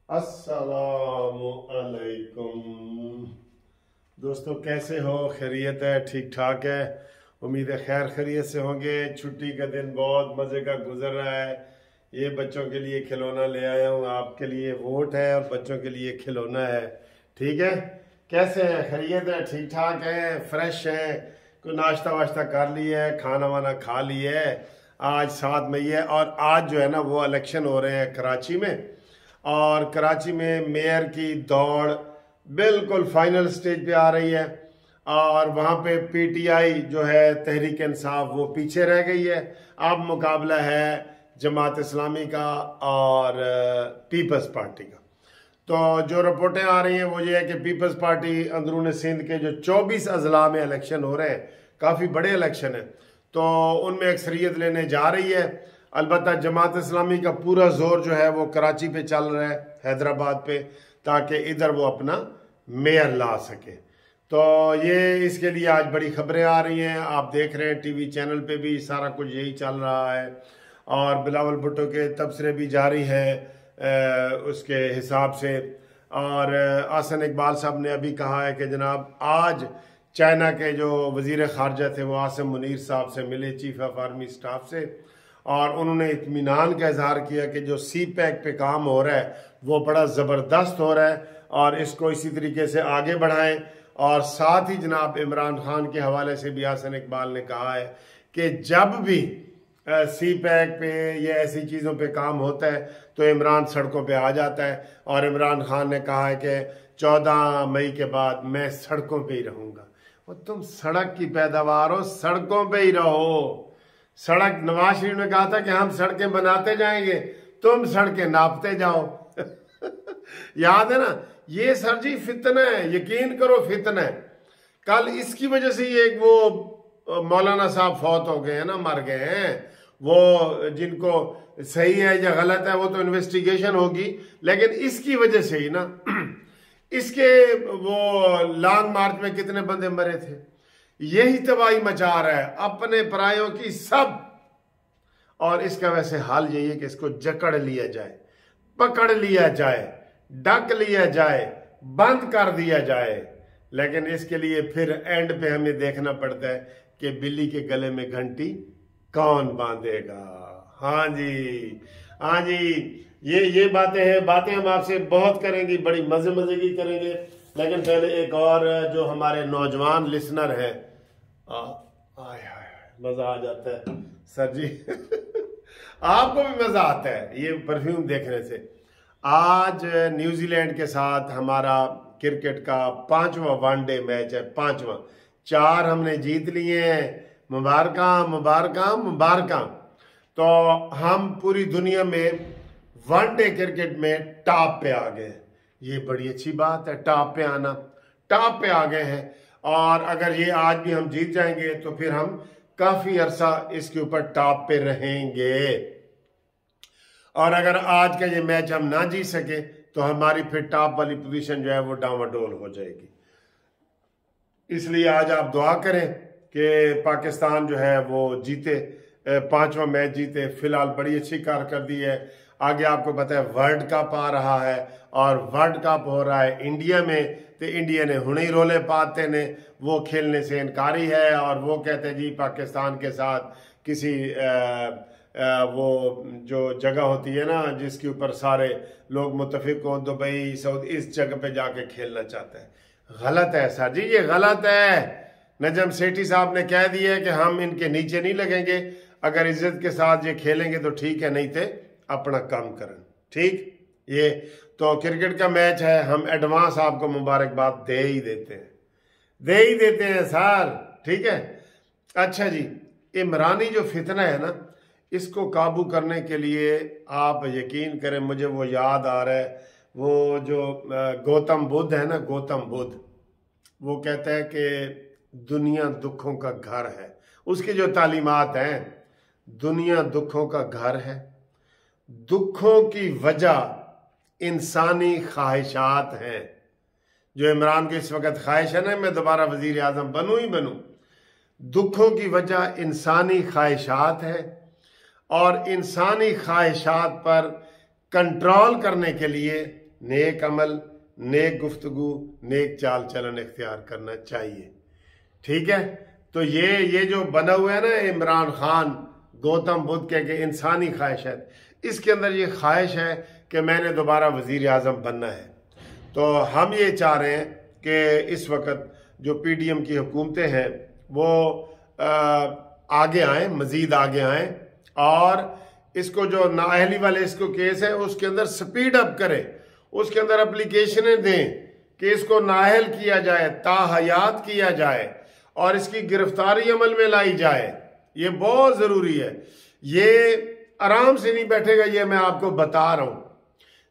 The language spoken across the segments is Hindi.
अस्सलामु अलैकुम दोस्तों, कैसे हो? खैरियत है? ठीक ठाक है? उम्मीद है खैर खैरियत से होंगे। छुट्टी का दिन बहुत मज़े का गुजर रहा है। ये बच्चों के लिए खिलौना ले आया हूँ, आपके लिए वोट है और बच्चों के लिए खिलौना है। ठीक है, कैसे है? खैरियत है? ठीक ठाक है? फ्रेश है? कोई नाश्ता वाश्ता कर लिया है? खाना वाना खा लिया है? आज 7 मई है और आज जो है ना वो इलेक्शन हो रहे हैं कराची में, और कराची में मेयर की दौड़ बिल्कुल फाइनल स्टेज पे आ रही है। और वहाँ पे पीटीआई जो है तहरीक इंसाफ वो पीछे रह गई है। अब मुकाबला है जमात इस्लामी का और पीपल्स पार्टी का। तो जो रिपोर्टें आ रही हैं वो ये है कि पीपल्स पार्टी अंदरून सिंध के जो 24 अजला में इलेक्शन हो रहे हैं, काफ़ी बड़े इलेक्शन है, तो उनमें अक्सरियत लेने जा रही है। अलबत्ता जमात इस्लामी का पूरा जोर जो है वो कराची पे चल रहा है, हैदराबाद पे, ताकि इधर वो अपना मेयर ला सके। तो ये इसके लिए आज बड़ी खबरें आ रही हैं, आप देख रहे हैं टीवी चैनल पे भी सारा कुछ यही चल रहा है। और बिलावल भुट्टो के तबसरे भी जारी है उसके हिसाब से। और आसन इकबाल साहब ने अभी कहा है कि जनाब आज चाइना के जो वजीर खारजा थे वो आसिम मुनीर साहब से मिले, चीफ ऑफ आर्मी स्टाफ से, और उन्होंने इत्मीनान का इजहार किया कि जो सी पैक पे काम हो रहा है वो बड़ा ज़बरदस्त हो रहा है और इसको इसी तरीके से आगे बढ़ाएं। और साथ ही जनाब इमरान खान के हवाले से भी हसन इकबाल ने कहा है कि जब भी सी पैक पे या ऐसी चीज़ों पे काम होता है तो इमरान सड़कों पे आ जाता है। और इमरान खान ने कहा है कि 14 मई के बाद मैं सड़कों पे ही रहूँगा। और तुम सड़क की पैदावार हो, सड़कों पे ही रहो। सड़क नवाज शरीफ ने कहा था कि हम सड़कें बनाते जाएंगे, तुम सड़कें नापते जाओ। याद है ना? ये सर जी फितना है, यकीन करो फितना है। कल इसकी वजह से ये एक वो मौलाना साहब फौत हो गए हैं ना, मर गए हैं। वो जिनको सही है या गलत है वो तो इन्वेस्टिगेशन होगी, लेकिन इसकी वजह से ही ना इसके वो लॉन्ग मार्च में कितने बंदे मरे थे। यही तबाही मचा रहा है अपने परायों की सब। और इसका वैसे हाल यही है कि इसको जकड़ लिया जाए, पकड़ लिया जाए, डक लिया जाए, बंद कर दिया जाए। लेकिन इसके लिए फिर एंड पे हमें देखना पड़ता है कि बिल्ली के गले में घंटी कौन बांधेगा। हाँ जी, हाँ जी, ये बातें हैं। बातें हम आपसे बहुत करेंगे, बड़ी मजे मजे की करेंगे। लेकिन पहले एक और जो हमारे नौजवान लिसनर है, आय मजा आ जाता है सर जी। आपको भी मजा आता है ये परफ्यूम देखने से। आज न्यूजीलैंड के साथ हमारा क्रिकेट का 5वां वनडे मैच है, 5वां। 4 हमने जीत लिए हैं, मुबारक मुबारक मुबारक। तो हम पूरी दुनिया में वनडे क्रिकेट में टॉप पे आ गए। ये बड़ी अच्छी बात है, टॉप पे आना। टॉप पे आ गए हैं और अगर ये आज भी हम जीत जाएंगे तो फिर हम काफी अरसा इसके ऊपर टॉप पे रहेंगे। और अगर आज का ये मैच हम ना जीत सके तो हमारी फिर टॉप वाली पोजीशन जो है वो डामाडोल हो जाएगी। इसलिए आज आप दुआ करें कि पाकिस्तान जो है वो जीते, 5वां मैच जीते। फिलहाल बड़ी अच्छी कारकर्दगी है। आगे आपको पता है वर्ल्ड कप आ रहा है और वर्ल्ड कप हो रहा है इंडिया में। तो इंडिया ने हुणे ही रोले पाते ने, वो खेलने से इनकारी है और वो कहते हैं जी पाकिस्तान के साथ किसी वो जो जगह होती है ना जिसके ऊपर सारे लोग मुत्तफिक हो, दुबई सऊदी, इस जगह पे जाके खेलना चाहता है। गलत है सर जी, ये गलत है। नजम सेठी साहब ने कह दिया है कि हम इनके नीचे नहीं लगेंगे, अगर इज्जत के साथ ये खेलेंगे तो ठीक है, नहीं थे अपना काम करें। ठीक, ये तो क्रिकेट का मैच है, हम एडवांस आपको मुबारकबाद दे ही देते हैं, दे ही देते हैं सर। ठीक है, अच्छा जी, इमरानी जो फितना है ना, इसको काबू करने के लिए आप यकीन करें, मुझे वो याद आ रहा है, वो जो गौतम बुद्ध है ना, गौतम बुद्ध, वो कहता है कि दुनिया दुखों का घर है। उसकी जो तालीमात हैं, दुनिया दुखों का घर है, दुखों की वजह इंसानी ख्वाहिशात हैं। जो इमरान की इस वक्त ख्वाहिश है ना मैं दोबारा वजीर आजम बनूं ही बनूं, दुखों की वजह इंसानी ख्वाहिशात है। और इंसानी ख्वाहिशात पर कंट्रोल करने के लिए नेक अमल, नेक गुफ्तगू, नेक चाल चलन इख्तियार करना चाहिए। ठीक है, तो ये जो बना हुआ है ना इमरान खान गौतम बुद्ध के इंसानी ख्वाहिश है, इसके अंदर ये ख्वाहिश है कि मैंने दोबारा वजीर आज़म बनना है। तो हम ये चाह रहे हैं कि इस वक्त जो PDM की हुकूमतें हैं वो आगे आएँ, मज़ीद आगे आएँ और इसको जो नाअहली वाले इसको केस है उसके अंदर स्पीड अप करें, उसके अंदर एप्लीकेशनें दें कि इसको नाअहल किया जाए, ताहयात किया जाए और इसकी गिरफ्तारी अमल में लाई जाए। ये बहुत ज़रूरी है। ये आराम से नहीं बैठेगा, ये मैं आपको बता रहा हूँ।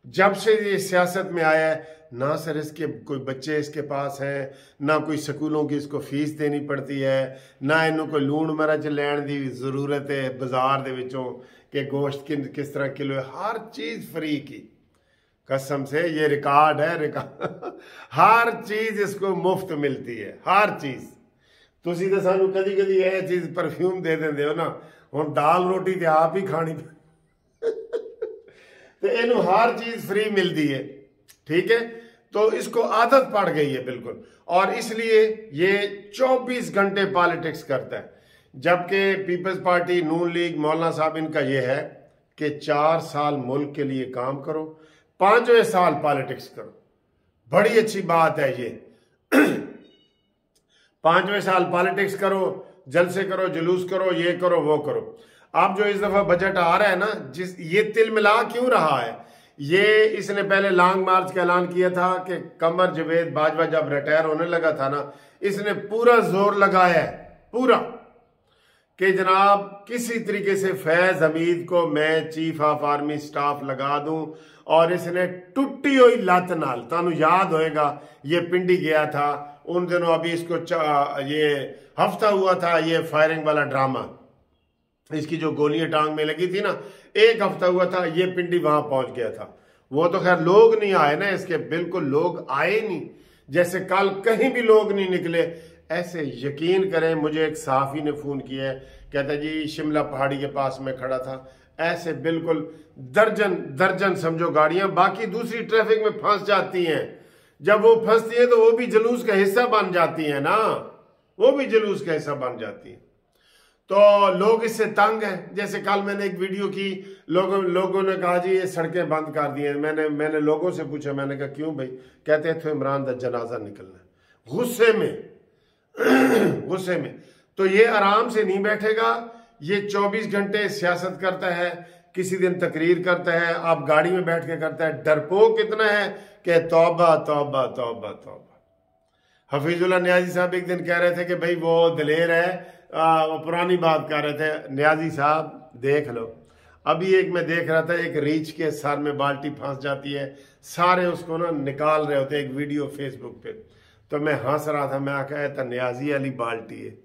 जब से ये सियासत में आया है, ना सर इसके कोई बच्चे इसके पास हैं, ना कोई स्कूलों की इसको फीस देनी पड़ती है, ना इन्हों कोई लूण मिर्च लैण की जरूरत है बाजार दे विचों कि गोश्त किस तरह किलो है, हर चीज़ फ्री की कसम से, ये रिकॉर्ड है, रिकॉर्ड हर चीज़ इसको मुफ्त मिलती है, हर चीज़। तुसी तो सानू कदी कदी यह चीज़ परफ्यूम दे देंदे हो ना, हुण दाल रोटी तो आप ही खानी तो इनू हर चीज़ फ्री मिलती है। ठीक है, तो इसको आदत पड़ गई है बिल्कुल, और इसलिए ये 24 घंटे पॉलिटिक्स करता है। जबकि पीपल्स पार्टी, नून लीग, मौलाना साहब इनका ये है कि 4 साल मुल्क के लिए काम करो, 5वें साल पॉलिटिक्स करो। बड़ी अच्छी बात है ये 5वें साल पॉलिटिक्स करो, जलसे करो, जुलूस करो, ये करो, वो करो। अब जो इस दफा बजट आ रहा है ना, ये तिल मिला क्यों रहा है, ये इसने पहले लॉन्ग मार्च का ऐलान किया था कि कमर जवेद बाजवा जब रिटायर होने लगा था ना, इसने पूरा जोर लगाया है पूरा कि जनाब किसी तरीके से फैज हमीद को मैं चीफ ऑफ आर्मी स्टाफ लगा दूं, और इसने टुट्टी हुई लत नाल, तानू याद होएगा ये पिंडी गया था उन दिनों, अभी इसको ये हफ्ता हुआ था ये फायरिंग वाला ड्रामा, इसकी जो गोलियां टांग में लगी थी ना, 1 हफ्ता हुआ था, ये पिंडी वहां पहुंच गया था। वो तो खैर लोग नहीं आए ना इसके, बिल्कुल लोग आए नहीं, जैसे कल कहीं भी लोग नहीं निकले ऐसे। यकीन करें, मुझे एक सहाफी ने फोन किया है, कहता जी शिमला पहाड़ी के पास में खड़ा था, ऐसे बिल्कुल दर्जन समझो गाड़ियां, बाकी दूसरी ट्रैफिक में फंस जाती हैं। जब वो फंसती है तो वो भी जुलूस का हिस्सा बन जाती है ना, वो भी जुलूस का हिस्सा बन जाती है। तो लोग इससे तंग हैं। जैसे कल मैंने एक वीडियो की, लोगों ने कहा जी ये सड़कें बंद कर दी हैं। मैंने लोगों से पूछा, मैंने कहा क्यों भाई, कहते थे इमरान का जनाजा निकलना है। गुस्से में तो ये आराम से नहीं बैठेगा, ये 24 घंटे सियासत करता है, किसी दिन तकरीर करता है, आप गाड़ी में बैठ के करता है। डरपोक कितना है कि तौबा तौबा तौबा तौबा। हफीजुल्लाह न्याजी साहब एक दिन कह रहे थे कि भाई वो दलेर है, वो पुरानी बात कर रहे थे। न्याजी साहब देख लो, अभी एक मैं देख रहा था, एक रीछ के सर में बाल्टी फंस जाती है, सारे उसको ना निकाल रहे होते, एक वीडियो फेसबुक पे, तो मैं हंस रहा था, मैं आखा था न्याजी वाली बाल्टी है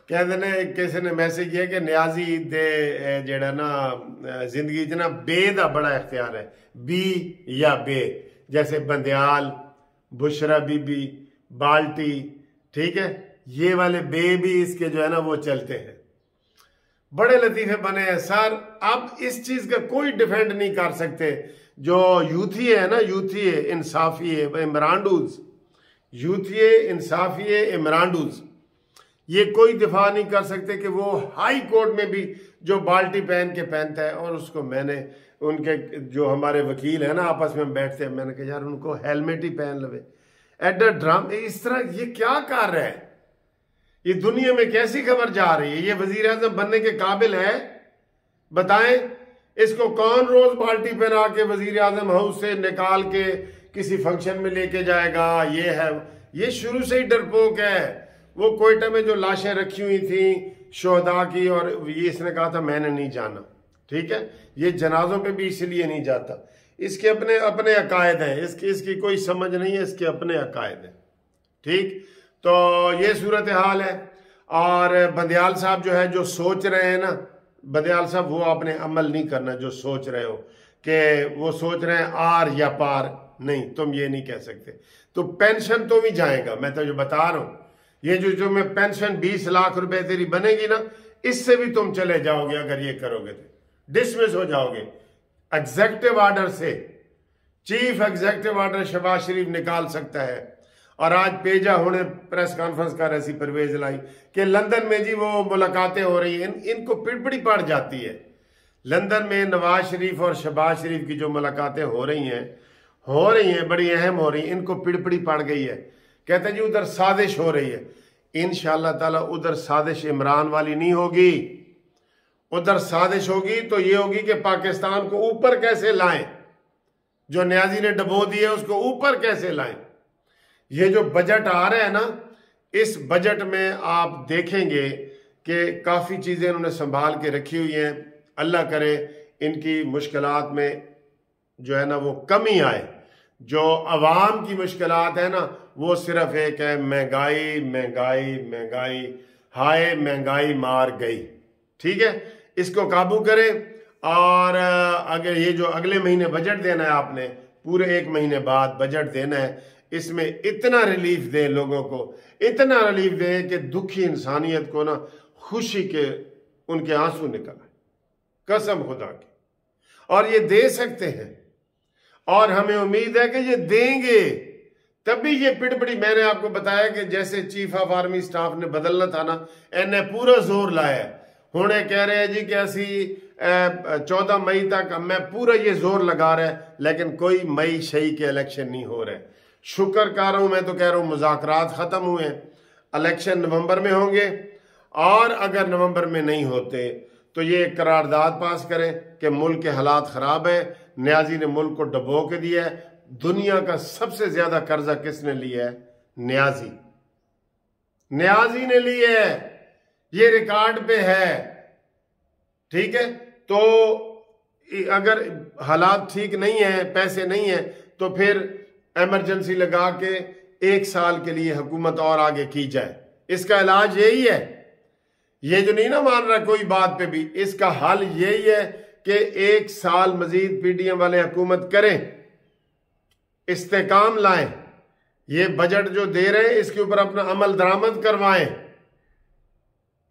कहते ने किसी ने मैसेज किया कि न्याजी दे जेड़ा ना जिंदगी च ना बे दा बड़ा इख्तियार है, बी या बे, जैसे बंदयाल, बुशरा बीबी, बाल्टी, ठीक है, ये वाले बे भी इसके जो है ना वो चलते हैं। बड़े लतीफे बने हैं सर। अब इस चीज का कोई डिफेंड नहीं कर सकते। जो यूथी है ना, यूथी है, इंसाफी है, इमरानडूज, यूथी है, इंसाफी है, इमरानडूज, ये कोई दिफा नहीं कर सकते कि वो हाई कोर्ट में भी जो बाल्टी पहन के पहनता है। और उसको मैंने उनके जो हमारे वकील है ना आपस में बैठते हैं, मैंने कहा यार उनको हेलमेट ही पहन लवे। एडा ड्राम इस तरह ये क्या कर रहा है, ये दुनिया में कैसी खबर जा रही है, ये वजीर आजम बनने के काबिल है? बताएं, इसको कौन रोज बाल्टी पहना के वजीर आजम हाउस से निकाल के किसी फंक्शन में लेके जाएगा? ये है, ये शुरू से ही डरपोक है। वो कोयटा में जो लाशें रखी हुई थी शोहदा की, और ये इसने कहा था मैंने नहीं जाना, ठीक है, ये जनाजों पे भी इसलिए नहीं जाता, इसके अपने अपने अकायद हैं, इसकी कोई समझ नहीं है, इसके अपने अकायद हैं। ठीक, तो ये सूरत हाल है। और बंदयाल साहब जो है, जो सोच रहे हैं ना, बंदयाल साहब वो आपने अमल नहीं करना जो सोच रहे हो, कि वो सोच रहे हैं आर या पार, नहीं, तुम ये नहीं कह सकते। तो पेंशन तो भी जाएगा, मैं तो जो बता रहा हूं, ये जो मैं पेंशन 20 लाख रुपए तेरी बनेगी ना, इससे भी तुम चले जाओगे अगर ये करोगे तो। डिसमिस हो जाओगे। एग्जेक्टिव ऑर्डर से चीफ एग्जेक्टिव ऑर्डर शहबाज शरीफ निकाल सकता है। और आज पेजा होने प्रेस कॉन्फ्रेंस कर रही परवेज लाई कि लंदन में जी वो मुलाकातें हो रही हैं, इनको पिड़पड़ी पड़ जाती है। लंदन में नवाज शरीफ और शहबाज शरीफ की जो मुलाकातें हो रही हैं बड़ी अहम हो रही हैं, इनको पिड़पड़ी पड़ गई है। कहते हैं जी उधर साजिश हो रही है। इंशाअल्लाह ताला उधर साजिश इमरान वाली नहीं होगी। उधर साजिश होगी तो ये होगी कि पाकिस्तान को ऊपर कैसे लाएं, जो न्याजी ने डबो दिए उसको ऊपर कैसे लाएं। ये जो बजट आ रहा है ना, इस बजट में आप देखेंगे कि काफ़ी चीज़ें इन्होंने संभाल के रखी हुई हैं। अल्लाह करे इनकी मुश्किलात में जो है ना वो कमी आए। जो अवाम की मुश्किलात है ना वो सिर्फ एक है, महंगाई महंगाई महंगाई, हाय महंगाई मार गई। ठीक है, इसको काबू करें। और अगर ये जो अगले महीने बजट देना है, आपने पूरे 1 महीने बाद बजट देना है, इसमें इतना रिलीफ दें लोगों को, इतना रिलीफ दें कि दुखी इंसानियत को ना खुशी के उनके आंसू निकल आए, कसम खुदा की। और ये दे सकते हैं और हमें उम्मीद है कि ये देंगे। तभी ये पिड़पड़ी, मैंने आपको बताया कि जैसे चीफ ऑफ आर्मी स्टाफ ने बदलना था ना, इन्हें पूरा जोर लाया। हुणे कह रहे हैं जी कि असी 14 मई तक मैं पूरा ये जोर लगा रहा है, लेकिन कोई मई शई के इलेक्शन नहीं हो रहे। शुक्र कर रहा हूं, मैं तो कह रहा हूं मुज़ाकरात खत्म हुए, इलेक्शन नवंबर में होंगे। और अगर नवंबर में नहीं होते तो ये एक करारदाद पास करें कि मुल्क के हालात खराब है, न्याजी ने मुल्क को डबो के दिया है। दुनिया का सबसे ज्यादा कर्जा किसने लिया है? न्याजी ने लिया है, ये रिकॉर्ड पे है। ठीक है, तो अगर हालात ठीक नहीं है, पैसे नहीं है, तो फिर इमरजेंसी लगा के 1 साल के लिए हुकूमत और आगे की जाए। इसका इलाज यही है। ये जो नहीं ना मान रहा कोई बात पे भी, इसका हल यही है कि 1 साल मजीद पीडीएम वाले हुकूमत करें, इस्तेकाम लाएं, ये बजट जो दे रहे हैं इसके ऊपर अपना अमल दरामद करवाएं।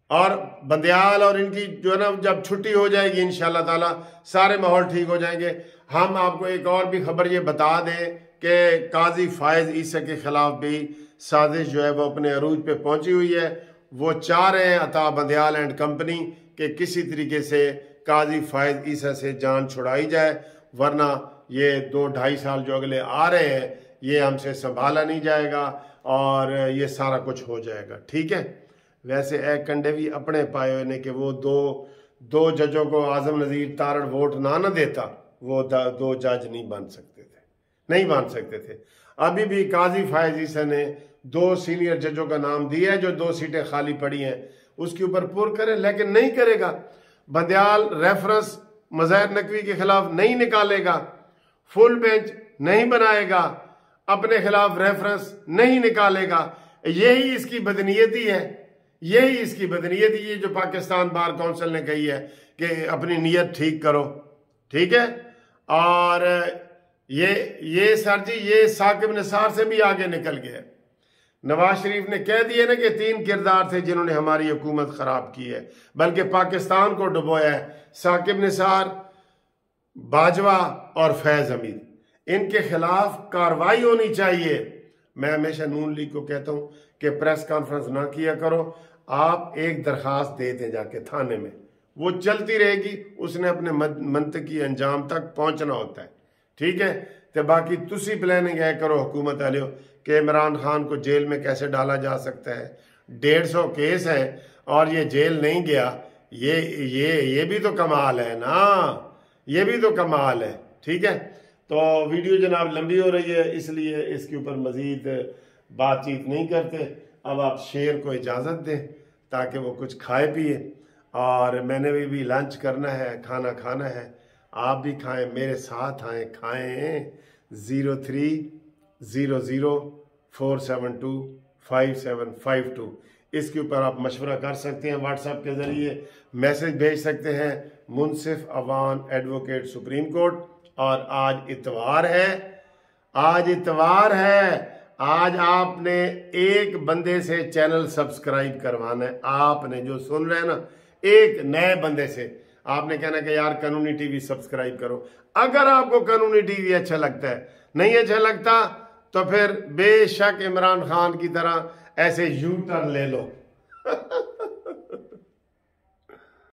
और बंदयाल और इनकी जो है ना जब छुट्टी हो जाएगी इंशाअल्लाह ताला सारे माहौल ठीक हो जाएंगे। हम आपको एक और भी खबर ये बता दें कि काजी फायज ईसा के खिलाफ भी साजिश जो है वो अपने अरूज पे पहुंची हुई है। वो चाह रहे हैं अता बंदयाल एंड कंपनी के किसी तरीके से काजी फायज ईसा से जान छुड़ाई जाए, वरना ये 2-2.5 साल जो अगले आ रहे हैं ये हमसे संभाला नहीं जाएगा और ये सारा कुछ हो जाएगा। ठीक है, वैसे ए कंडे भी अपने पाए हुए ने कि वो दो जजों को आजम नज़ीर तारड़ वोट ना देता, वो 2 जज नहीं बन सकते थे। अभी भी काजी फायज ईसा ने 2 सीनियर जजों का नाम दिया है, जो 2 सीटें खाली पड़ी हैं उसके ऊपर पुर करे, लेकिन नहीं करेगा। बंदयाल रेफरेंस मज़ाहिर नकवी के खिलाफ नहीं निकालेगा, फुल बेंच नहीं बनाएगा, अपने खिलाफ रेफरेंस नहीं निकालेगा। यही इसकी बदनीयती है, यही इसकी बदनीयती है जो पाकिस्तान बार काउंसिल ने कही है कि अपनी नीयत ठीक करो। ठीक है, और ये सर जी ये साकिब निसार से भी आगे निकल गया। नवाज शरीफ ने कह दिया ना कि 3 किरदार थे जिन्होंने हमारी हुकूमत खराब की है, बल्कि पाकिस्तान को डुबोया है। साकिब निसार, बाजवा और फैज हमीद, इनके खिलाफ कार्रवाई होनी चाहिए। मैं हमेशा नून लीग को कहता हूं कि प्रेस कॉन्फ्रेंस ना किया करो, आप एक दरखास्त दे दें जाके थाने में, वो चलती रहेगी, उसने अपने मंतकी अंजाम तक पहुंचना होता है। ठीक है, तो बाकी तुसी प्लानिंग है करो हुकूमत वाले कि इमरान खान को जेल में कैसे डाला जा सकता है। 150 केस है और ये जेल नहीं गया, ये भी तो कमाल है ना, ये भी तो कमाल है। ठीक है, तो वीडियो जनाब लंबी हो रही है, इसलिए इसके ऊपर मजीद बातचीत नहीं करते। अब आप शेर को इजाज़त दें ताकि वो कुछ खाए पिए, और मैंने भी लंच करना है, खाना खाना है। आप भी खाएं, मेरे साथ आए खाएं। 030047255752 इसके ऊपर आप मशवरा कर सकते हैं, व्हाट्सएप के ज़रिए मैसेज भेज सकते हैं। मुनसिफ अवान एडवोकेट सुप्रीम कोर्ट। और आज इतवार है, आज आपने एक बंदे से चैनल सब्सक्राइब करवाना है। आपने जो सुन रहे हैं ना, एक नए बंदे से आपने कहना कि यार कानूनी टीवी सब्सक्राइब करो। अगर आपको कानूनी टीवी अच्छा लगता है, नहीं अच्छा लगता तो फिर बेशक इमरान खान की तरह ऐसे यू टर्न ले लो।